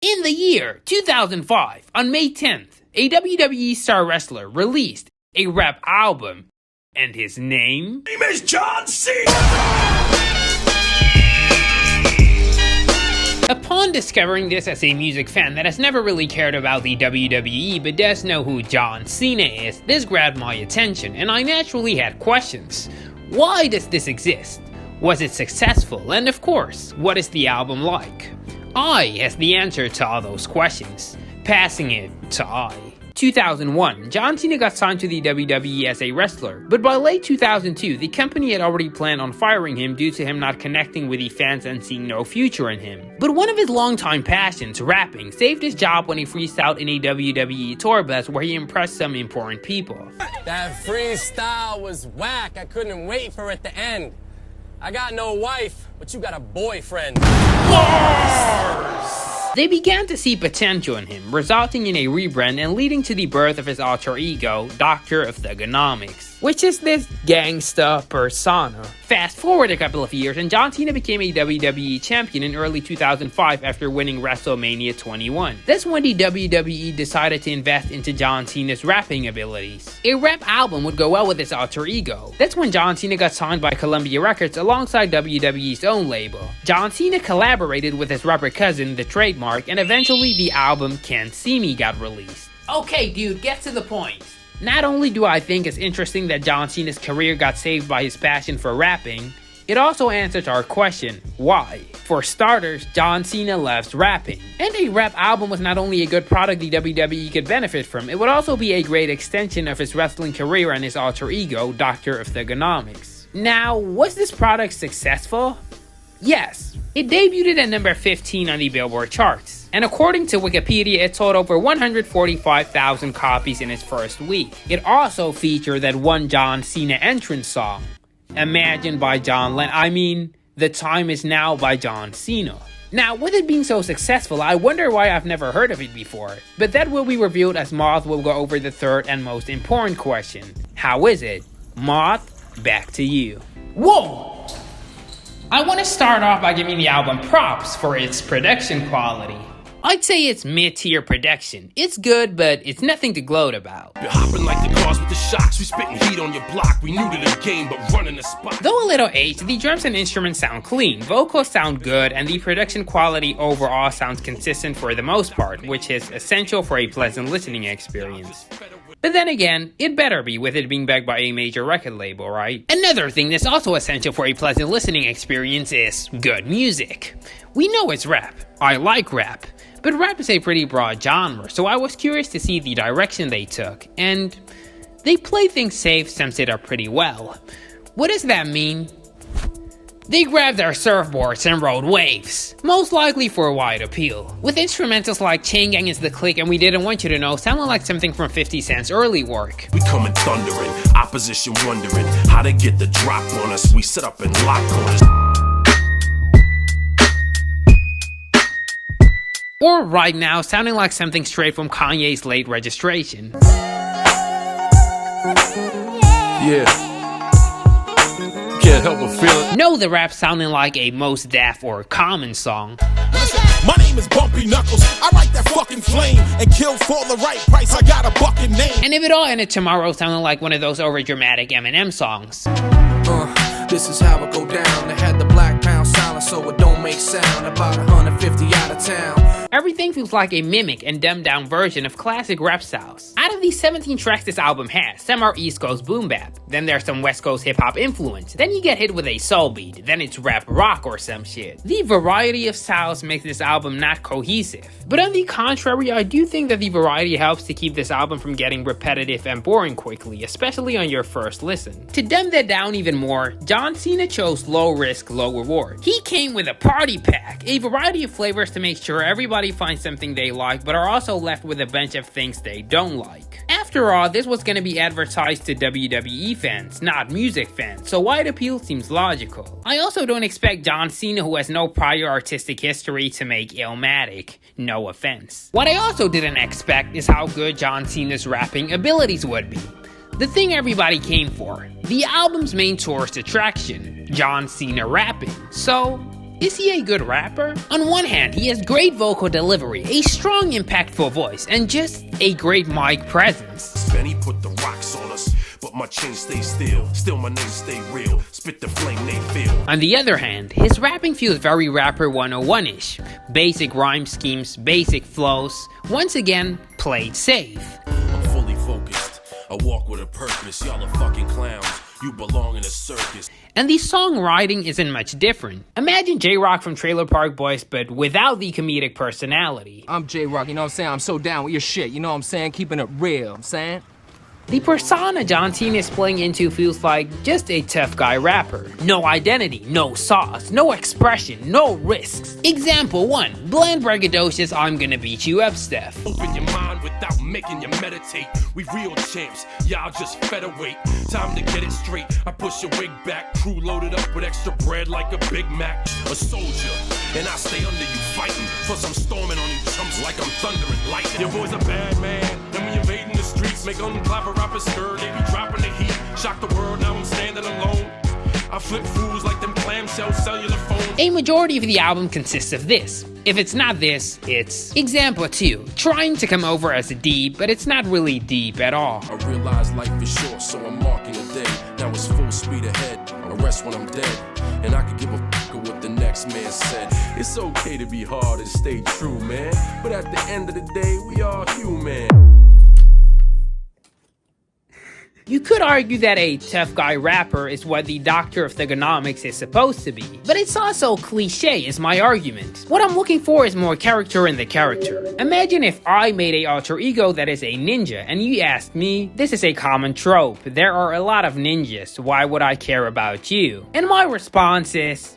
In the year 2005, on May 10th, a WWE star wrestler released a rap album, and his name is John Cena! Upon discovering this as a music fan that has never really cared about the WWE but does know who John Cena is, this grabbed my attention and I naturally had questions. Why does this exist? Was it successful? And of course, what is the album like? I has the answer to all those questions. Passing it to I. 2001, John Cena got signed to the WWE as a wrestler, but by late 2002, the company had already planned on firing him due to him not connecting with the fans and seeing no future in him. But one of his longtime passions, rapping, saved his job when he freestyled in a WWE tour bus where he impressed some important people. That freestyle was whack. I couldn't wait for it to end. I got no wife, but you got a boyfriend. They began to see potential in him, resulting in a rebrand and leading to the birth of his alter ego, Dr. of Thugonomics, which is this gangsta persona. Fast forward a couple of years and John Cena became a WWE champion in early 2005 after winning WrestleMania 21. That's when the WWE decided to invest into John Cena's rapping abilities. A rap album would go well with his alter ego. That's when John Cena got signed by Columbia Records alongside WWE's own label. John Cena collaborated with his rapper cousin, The Trademark, and eventually the album Can't See Me got released. Okay dude, get to the point. Not only do I think it's interesting that John Cena's career got saved by his passion for rapping, it also answers our question, why? For starters, John Cena loves rapping. And a rap album was not only a good product the WWE could benefit from, it would also be a great extension of his wrestling career and his alter ego, Dr. of Thugonomics. Now, was this product successful? Yes. It debuted at number 15 on the Billboard charts. And according to Wikipedia, it sold over 145,000 copies in its first week. It also featured that one John Cena entrance song, Imagine by John Lennon. The Time Is Now by John Cena. Now, with it being so successful, I wonder why I've never heard of it before. But that will be revealed as Moth will go over the third and most important question. How is it? Moth, back to you. Whoa! I want to start off by giving the album props for its production quality. I'd say it's mid-tier production. It's good, but it's nothing to gloat about. You're hopping like the cars with the shocks. We spitting heat on your block. We new to the game, but running the spot. Though a little aged, the drums and instruments sound clean, vocals sound good, and the production quality overall sounds consistent for the most part, which is essential for a pleasant listening experience. But then again, it better be with it being backed by a major record label, right? Another thing that's also essential for a pleasant listening experience is good music. We know it's rap. I like rap. But rap is a pretty broad genre, so I was curious to see the direction they took, and they play things safe, sums it up pretty well. What does that mean? They grabbed their surfboards and rode waves, most likely for a wide appeal, with instrumentals like Chain Gang Is the Click and We Didn't Want You to Know sounding like something from 50 Cent's early work. We coming thundering, opposition wondering how to get the drop on us. We set up and lock on us. Or Right Now sounding like something straight from Kanye's Late Registration. Yeah. Can't help but feel it. No, the rap sounding like a Mos Def or Common song. Listen, my name is Bumpy Knuckles. I write that fucking flame and kill for the right price. I got a bucket name. And if it all ended tomorrow sounding like one of those overdramatic Eminem songs. This is how it go down. They had the black pound silent so it don't make sound. About 150 out of town. Everything feels like a mimic and dumbed down version of classic rap styles. Out of the 17 tracks this album has, some are East Coast boom bap, then there's some West Coast hip hop influence, then you get hit with a soul beat, then it's rap rock or some shit. The variety of styles makes this album not cohesive. But on the contrary, I do think that the variety helps to keep this album from getting repetitive and boring quickly, especially on your first listen. To dumb that down even more, John Cena chose low risk, low reward. He came with a party pack, a variety of flavors to make sure everybody find something they like, but are also left with a bunch of things they don't like. After all, this was gonna be advertised to WWE fans, not music fans, so wide appeal seems logical. I also don't expect John Cena, who has no prior artistic history, to make Illmatic. No offense. What I also didn't expect is how good John Cena's rapping abilities would be. The thing everybody came for. The album's main tourist attraction, John Cena rapping. So, Is he a good rapper? On one hand, he has great vocal delivery, a strong, impactful voice, and just a great mic presence. Benny put the rocks on us, but my chin stays still. Still my name stay real. Spit the flame they feel. On the other hand, his rapping feels very Rapper 101-ish. Basic rhyme schemes, basic flows, once again, played safe. I'm fully focused. I walk with a purpose. Y'all are fucking clowns. You belong in a circus. And the songwriting isn't much different. Imagine J-Rock from Trailer Park Boys, but without the comedic personality. I'm J-Rock, you know what I'm saying? I'm so down with your shit, you know what I'm saying? Keeping it real, I'm saying? The persona John Cena is playing into feels like just a tough guy rapper. No identity, no sauce, no expression, no risks. Example 1, bland braggadocious I'm gonna beat you up stuff. Open your mind without making you meditate. We real champs, y'all just featherweight. Time to get it straight. I push your wig back, crew loaded up with extra bread like a Big Mac. A soldier, and I stay under you fighting. Plus I'm storming on you chumps like I'm thunder and lightning. Your boy's a bad man, and we invading the streets. Make them clap a rapper skirt, they be dropping the heat. Shock the world, now I'm standing alone. I flip fools like them clamshell cellular phones. A majority of the album consists of this. If it's not this, it's example 2, trying to come over as deep, but it's not really deep at all. I realize life is short, so I'm marking the day. Now it's full speed ahead. I rest when I'm dead, and I could give a fuck what the next man said. It's okay to be hard and stay true, man. But at the end of the day, we all human. You could argue that a tough guy rapper is what the Doctor of Thugonomics is supposed to be, but it's also cliche is my argument. What I'm looking for is more character in the character. Imagine if I made a alter ego that is a ninja, and you asked me, this is a common trope, there are a lot of ninjas, why would I care about you? And my response is,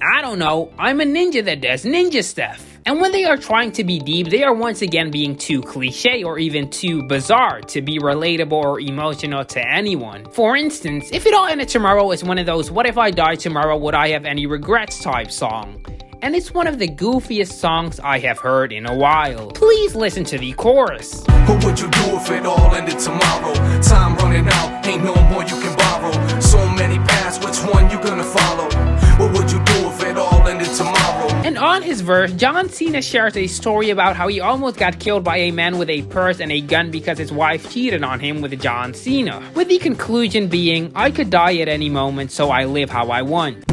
I don't know, I'm a ninja that does ninja stuff. And when they are trying to be deep, they are once again being too cliche or even too bizarre to be relatable or emotional to anyone. For instance, If It All Ended Tomorrow is one of those what if I died tomorrow would I have any regrets type song. And it's one of the goofiest songs I have heard in a while. Please listen to the chorus. What would you do if it all ended tomorrow? Time running out, ain't no more you can borrow. So many paths, which one you gonna follow? What would you do if it all ended tomorrow? And on his verse, John Cena shares a story about how he almost got killed by a man with a purse and a gun because his wife cheated on him with John Cena. With the conclusion being, I could die at any moment, so I live how I want.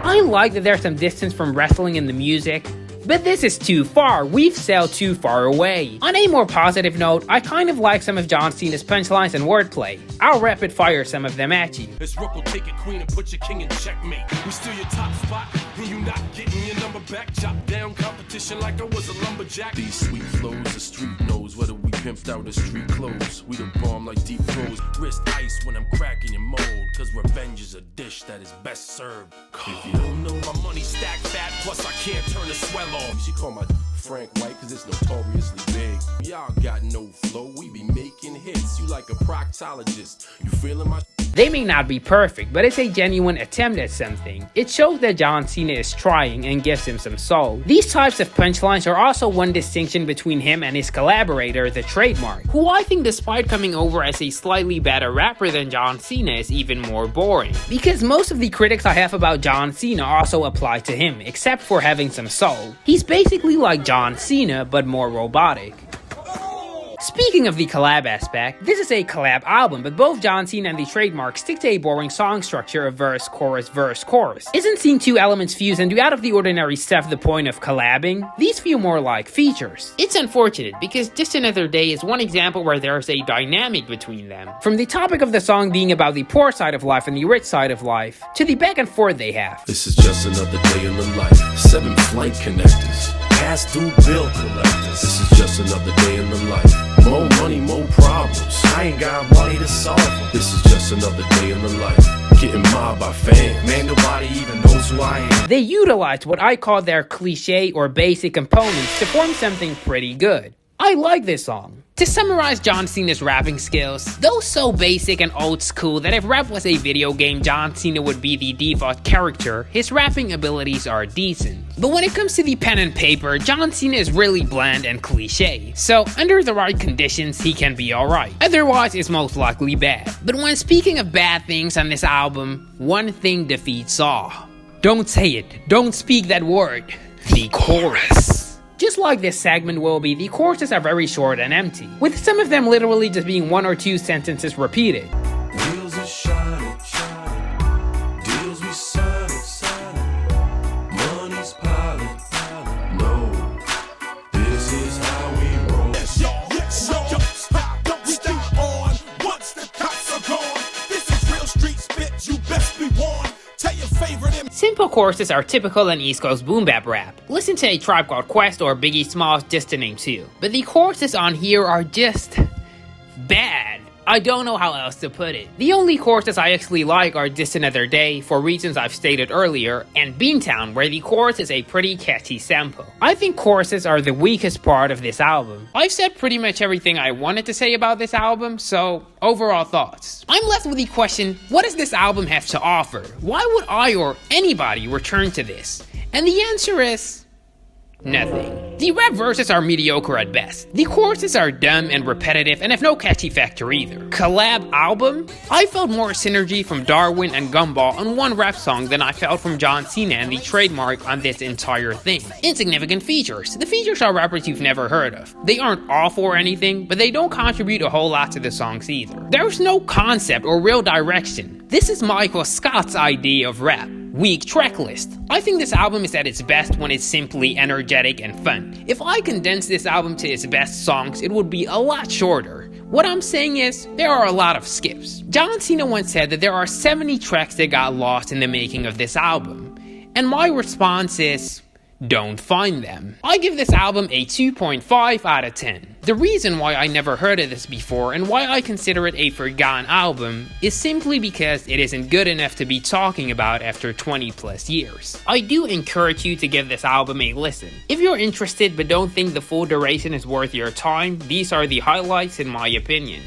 I like that there's some distance from wrestling in the music, but this is too far, we've sailed too far away. On a more positive note, I kind of like some of John Cena's punchlines and wordplay. I'll rapid fire some of them at you. This rook will take it queen and put your king in checkmate. We steal your top spot, and you not getting your number back. Chop down competition like I was a lumberjack. These sweet flows, the street knows whether we pimped out the street clothes. We the bomb like deep throws. Wrist ice when I'm cracking your mold. Cause revenge is a dish that is best served. If you don't know, my money stack fat, plus I can't turn the swell off. She call my Frank White cause it's notoriously big. Y'all got no flow, we be making hits. You like a proctologist, you feeling my... They may not be perfect, but it's a genuine attempt at something. It shows that John Cena is trying and gives him some soul. These types of punchlines are also one distinction between him and his collaborator, The Trademark, who I think despite coming over as a slightly better rapper than John Cena is even more boring. Because most of the critics I have about John Cena also apply to him, except for having some soul. He's basically like John Cena, but more robotic. Speaking of the collab aspect, this is a collab album, but both John Cena and The Trademark stick to a boring song structure of verse, chorus, verse, chorus. Isn't seeing two elements fuse and do out of the ordinary stuff the point of collabing? These feel more like features. It's unfortunate, because Just Another Day is one example where there's a dynamic between them. From the topic of the song being about the poor side of life and the rich side of life, to the back and forth they have. This is just another day in the life. 7 flight connectors. Past due bill collectors. This is just another day in the life. More money, more problems. I ain't got money to solve them. This is just another day in the life. Getting mobbed by fans. Man, nobody even knows who I am. They utilized what I call their cliche or basic components to form something pretty good. I like this song. To summarize John Cena's rapping skills, though so basic and old school that if rap was a video game, John Cena would be the default character, his rapping abilities are decent. But when it comes to the pen and paper, John Cena is really bland and cliche, so under the right conditions, he can be alright. Otherwise, it's most likely bad. But when speaking of bad things on this album, one thing defeats all. Don't say it. Don't speak that word. The chorus. Just like this segment will be, the choruses are very short and empty, with some of them literally just being 1 or 2 sentences repeated. Deals we shining, shining. Deals we signing, signing. Money's piling, piling. No, this is how we roll. Yes, y'all. Don't stop on. Once the cops are gone, this is real street spit. You best be warned. Tell your favorite. Simple choruses are typical in East Coast boom bap rap. Listen to A Tribe Called Quest or Biggie Smalls, just to name 2. But the choruses on here are just bad. I don't know how else to put it. The only choruses I actually like are Just Another Day, for reasons I've stated earlier, and Beantown, where the chorus is a pretty catchy sample. I think choruses are the weakest part of this album. I've said pretty much everything I wanted to say about this album, so overall thoughts. I'm left with the question, what does this album have to offer? Why would I or anybody return to this? And the answer is nothing. The rap verses are mediocre at best. The choruses are dumb and repetitive and have no catchy factor either. Collab album? I felt more synergy from Darwin and Gumball on one rap song than I felt from John Cena and the trademark on this entire thing. Insignificant features. The features are rappers you've never heard of. They aren't awful or anything, but they don't contribute a whole lot to the songs either. There's no concept or real direction. This is Michael Scott's idea of rap. Weak track list. I think this album is at its best when it's simply energetic and fun. If I condense this album to its best songs, it would be a lot shorter. What I'm saying is, there are a lot of skips. John Cena once said that there are 70 tracks that got lost in the making of this album. And my response is, don't find them. I give this album a 2.5 out of 10. The reason why I never heard of this before and why I consider it a forgotten album is simply because it isn't good enough to be talking about after 20 plus years. I do encourage you to give this album a listen. If you're interested but don't think the full duration is worth your time, these are the highlights in my opinion.